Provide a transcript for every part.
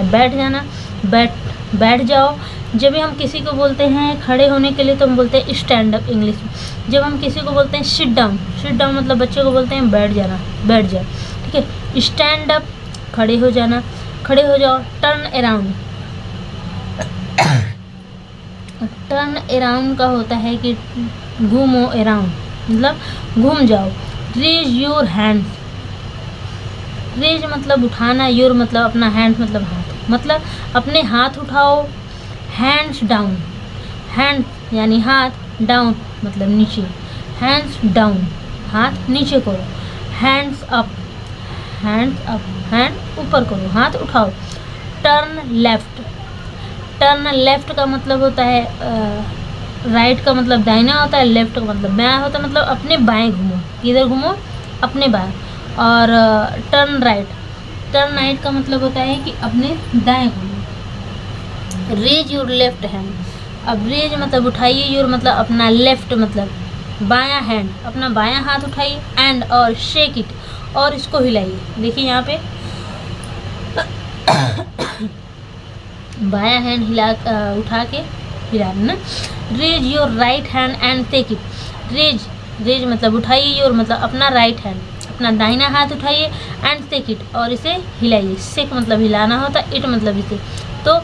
बैठ जाना, बैठ जाओ। जब भी हम किसी को बोलते हैं खड़े होने के लिए तो हम बोलते हैं स्टैंड अप इंग्लिश में। जब हम किसी को बोलते हैं सिट डाउन मतलब बच्चे को बोलते हैं बैठ जाना, बैठ जा, ठीक है। स्टैंड अप खड़े हो जाना, खड़े हो जाओ। टर्न अराउंड, टर्न अराउंड का होता है कि घूमो, अराउंड मतलब घूम जाओ। रेज योर हैंड, रेज मतलब उठाना, योर मतलब अपना, हैंड मतलब हाथ, मतलब अपने हाथ उठाओ। हैंड्स डाउन, हैंड यानी हाथ, डाउन मतलब नीचे, हैंड्स डाउन हाथ नीचे करो। Hands up, hands up hand ऊपर करो, हाथ उठाओ। टर्न लेफ्ट, टर्न लेफ्ट का मतलब होता है राइट का मतलब दाहिना होता है, लेफ्ट का मतलब बायां होता है, मतलब अपने बाएं घूमो। किधर घूमो? अपने बाएं। और टर्न राइट, टर्न राइट का मतलब होता है कि अपने दाएं घूमो। रेज योर लेफ्ट हैंड, अब रेज मतलब उठाइए, योर मतलब अपना, लेफ्ट मतलब बायां हैंड, अपना बायां हाथ उठाइए। एंड और शेक इट, और इसको हिलाइए। देखिए यहाँ पे बायां हैंड हिला उठा के हिला ना। Raise your right hand and take it, raise, raise मतलब उठाइए, योर मतलब अपना राइट हैंड, अपना दाहिना हाथ उठाइए। एंड टेक इट और इसे हिलाइए। शेक मतलब हिलाना होता है, इट मतलब इसे। तो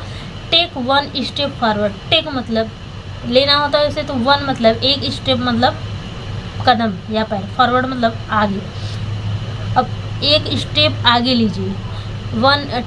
take one step forward, take मतलब लेना होता है इसे, तो वन मतलब एक, स्टेप मतलब कदम या पैर, फॉरवर्ड मतलब आगे। अब एक स्टेप आगे लीजिए,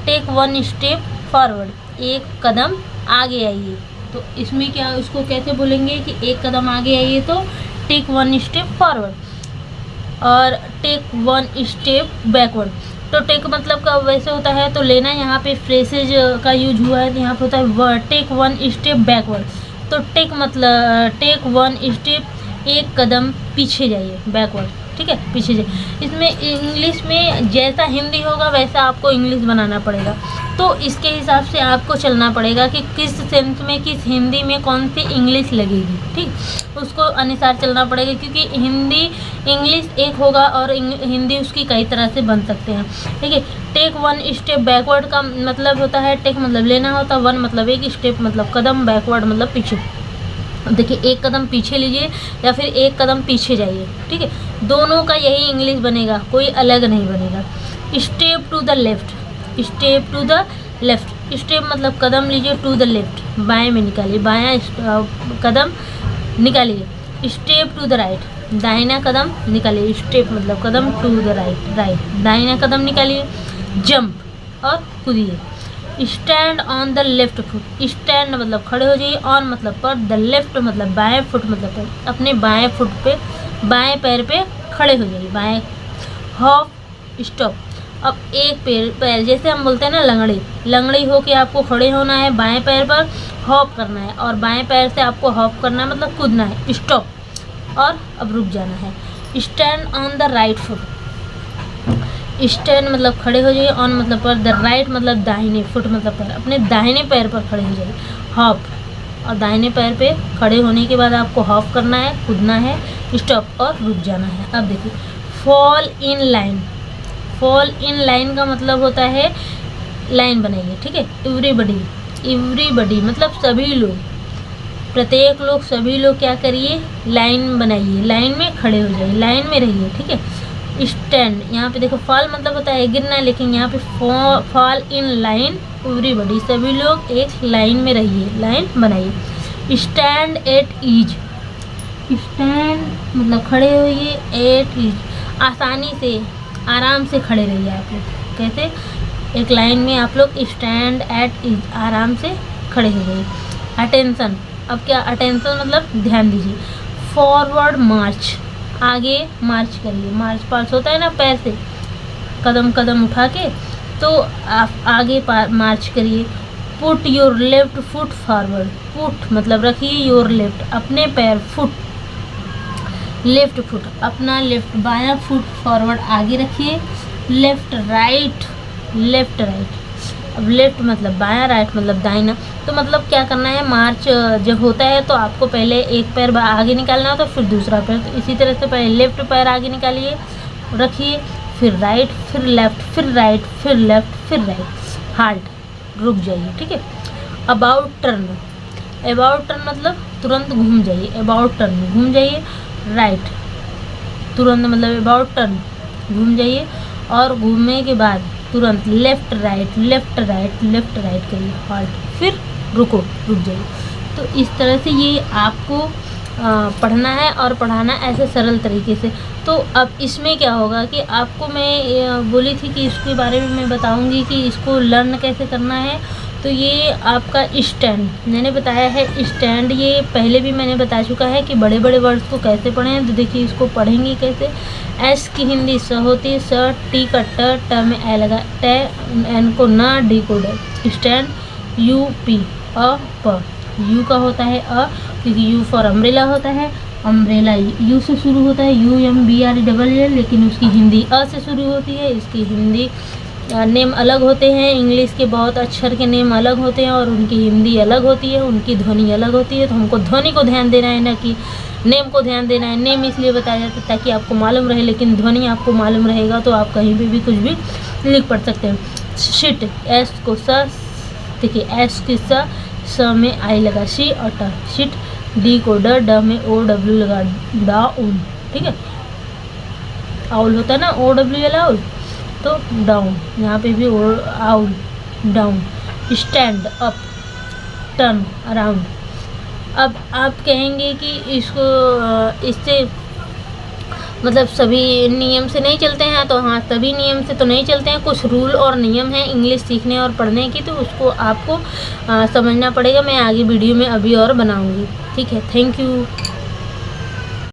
टेक वन स्टेप फॉरवर्ड, एक कदम आगे आइए। तो इसमें क्या, उसको कैसे बोलेंगे कि एक कदम आगे आइए, तो टेक वन स्टेप फॉरवर्ड। और टेक वन स्टेप बैकवर्ड, तो टेक मतलब का वैसे होता है, तो लेना यहाँ पे फ्रेसेज का यूज हुआ है, तो यहाँ पे होता है टेक वन स्टेप बैकवर्ड। तो टेक मतलब टेक वन स्टेप, एक कदम पीछे जाइए, बैकवर्ड, ठीक है, पीछे जाइए। इसमें इंग्लिश में जैसा हिंदी होगा वैसा आपको इंग्लिश बनाना पड़ेगा, तो इसके हिसाब से आपको चलना पड़ेगा कि किस सेंस में, किस हिंदी में कौन सी इंग्लिश लगेगी, ठीक, उसको अनुसार चलना पड़ेगा। क्योंकि हिंदी इंग्लिश एक होगा और हिंदी उसकी कई तरह से बन सकते हैं, ठीक है। टेक वन स्टेप बैकवर्ड का मतलब होता है, टेक मतलब लेना होता है, वन मतलब एक, स्टेप मतलब कदम, बैकवर्ड मतलब पीछे। देखिए एक कदम पीछे लीजिए या फिर एक कदम पीछे जाइए, ठीक है, दोनों का यही इंग्लिश बनेगा, कोई अलग नहीं बनेगा। Step to the left, step to the left, step मतलब कदम लीजिए, टू द लेफ्ट बाएं में निकालिए, बायां कदम निकालिए। स्टेप टू द राइट, दाहिना कदम निकालिए, स्टेप मतलब कदम, टू द राइट, राइट दाहिना कदम निकालिए। जंप और कूदिए। Stand on the left foot, stand मतलब खड़े हो जाइए, ऑन मतलब पर, द लेफ्ट मतलब बाएं, फुट मतलब पैर, अपने बाएं फुट पे, बाएं पैर पे खड़े हो जाइए, बाएं। हॉप स्टॉप, अब एक पैर जैसे हम बोलते हैं ना लंगड़ी, लंगड़ी हो के आपको खड़े होना है, बाएं पैर पर हॉप करना है, और बाएं पैर से आपको हॉप करना है मतलब कूदना है, स्टॉप, और अब रुक जाना है। Stand on the right foot, stand मतलब खड़े हो जाइए, ऑन मतलब पर, द राइट मतलब दाहिने, फुट मतलब पैर, अपने दाहिने पैर पर खड़े हो जाइए। हॉप, और दाहिने पैर पे खड़े होने के बाद आपको हॉप करना है, कूदना है, स्टॉप और रुक जाना है। अब देखिए fall in line, fall in line का मतलब होता है लाइन बनाइए, ठीक है। एवरीबडी, एवरीबडी मतलब सभी लोग, प्रत्येक लोग, सभी लोग क्या करिए, लाइन बनाइए, लाइन में खड़े हो जाइए, लाइन में रहिए, ठीक है। स्टैंड, यहाँ पे देखो फॉल मतलब होता है गिरना, लेकिन यहाँ पे फॉल इन लाइन एवरीबडी, सभी लोग एक लाइन में रहिए, लाइन बनाइए। स्टैंड एट ईज, स्टैंड मतलब खड़े होइए, एट ईज आसानी से, आराम से खड़े रहिए आप लोग। कैसे? एक लाइन में आप लोग स्टैंड एट ईज, आराम से खड़े हो जाइए। अटेंशन, अब क्या अटेंशन मतलब ध्यान दीजिए। फॉरवर्ड मार्च, आगे मार्च करिए, मार्च पास होता है ना पैर से, कदम कदम उठा के, तो आप आगे मार्च करिए। Put your left foot forward, put मतलब रखिए, योर लेफ्ट अपने पैर, फुट लेफ्ट फुट अपना लेफ्ट बायां फुट फॉरवर्ड आगे रखिए। लेफ्ट राइट, लेफ्ट राइट, अब लेफ्ट मतलब बायां, राइट मतलब दाहिना, तो मतलब क्या करना है, मार्च जब होता है तो आपको पहले एक पैर आगे निकालना होता है, फिर दूसरा पैर, तो इसी तरह से पहले लेफ्ट पैर आगे निकालिए, रखिए, फिर राइट, फिर लेफ्ट, फिर राइट, फिर लेफ्ट, फिर राइट। हाल्ट, रुक जाइए, ठीक है। अबाउट टर्न, अबाउट टर्न मतलब तुरंत घूम जाइए, अबाउट टर्न घूम जाइए। राइट तुरंत मतलब अबाउट टर्न घूम जाइए, और घूमने के बाद तुरंत left right left right left right करिए, हॉल्ट, फिर रुको, रुक जाइए। तो इस तरह से ये आपको पढ़ना है और पढ़ाना ऐसे सरल तरीके से। तो अब इसमें क्या होगा कि आपको मैं बोली थी कि इसके बारे में मैं बताऊंगी कि इसको लर्न कैसे करना है। तो ये आपका स्टैंड मैंने बताया है, स्टैंड ये पहले भी मैंने बता चुका है कि बड़े बड़े वर्ड्स को कैसे पढ़ें। तो देखिए इसको पढ़ेंगे कैसे। एस की हिंदी स होती है, स, टी का ट में ए लगा, ट, एन को न, डी को ड। स्टैंड यू पी, अ प, यू का होता है अ, क्योंकि यू फॉर अम्ब्रेला होता है, अम्ब्रेला यू से शुरू होता है, U M B R double L, लेकिन उसकी हिंदी अ से शुरू होती है। इसकी हिंदी नेम अलग होते हैं, इंग्लिश के बहुत अक्षर के नेम अलग होते हैं और उनकी हिंदी अलग होती है, उनकी ध्वनि अलग होती है। तो हमको ध्वनि को ध्यान देना है, ना कि नेम को ध्यान देना है। नेम इसलिए बताया जाता है ताकि आपको मालूम रहे, लेकिन ध्वनि आपको मालूम रहेगा तो आप कहीं पे भी कुछ भी लिख पढ़ सकते हैं। शिट, एस को स, देखिए एस की स में आई लगा, शी और ट, शिट। डी को ड, ड में ओ डब्ल्यू लगा, डाउन, ठीक है। आउल होता है ना, ओ डब्ल्यू वाला आउल, तो डाउन, यहाँ पे भी owl, down. Stand up, turn around. अब आप कहेंगे कि इसको इससे मतलब सभी नियम से नहीं चलते हैं, तो हाँ सभी नियम से तो नहीं चलते हैं, कुछ रूल और नियम हैं इंग्लिश सीखने और पढ़ने की, तो उसको आपको समझना पड़ेगा। मैं आगे वीडियो में अभी और बनाऊंगी, ठीक है। Thank you.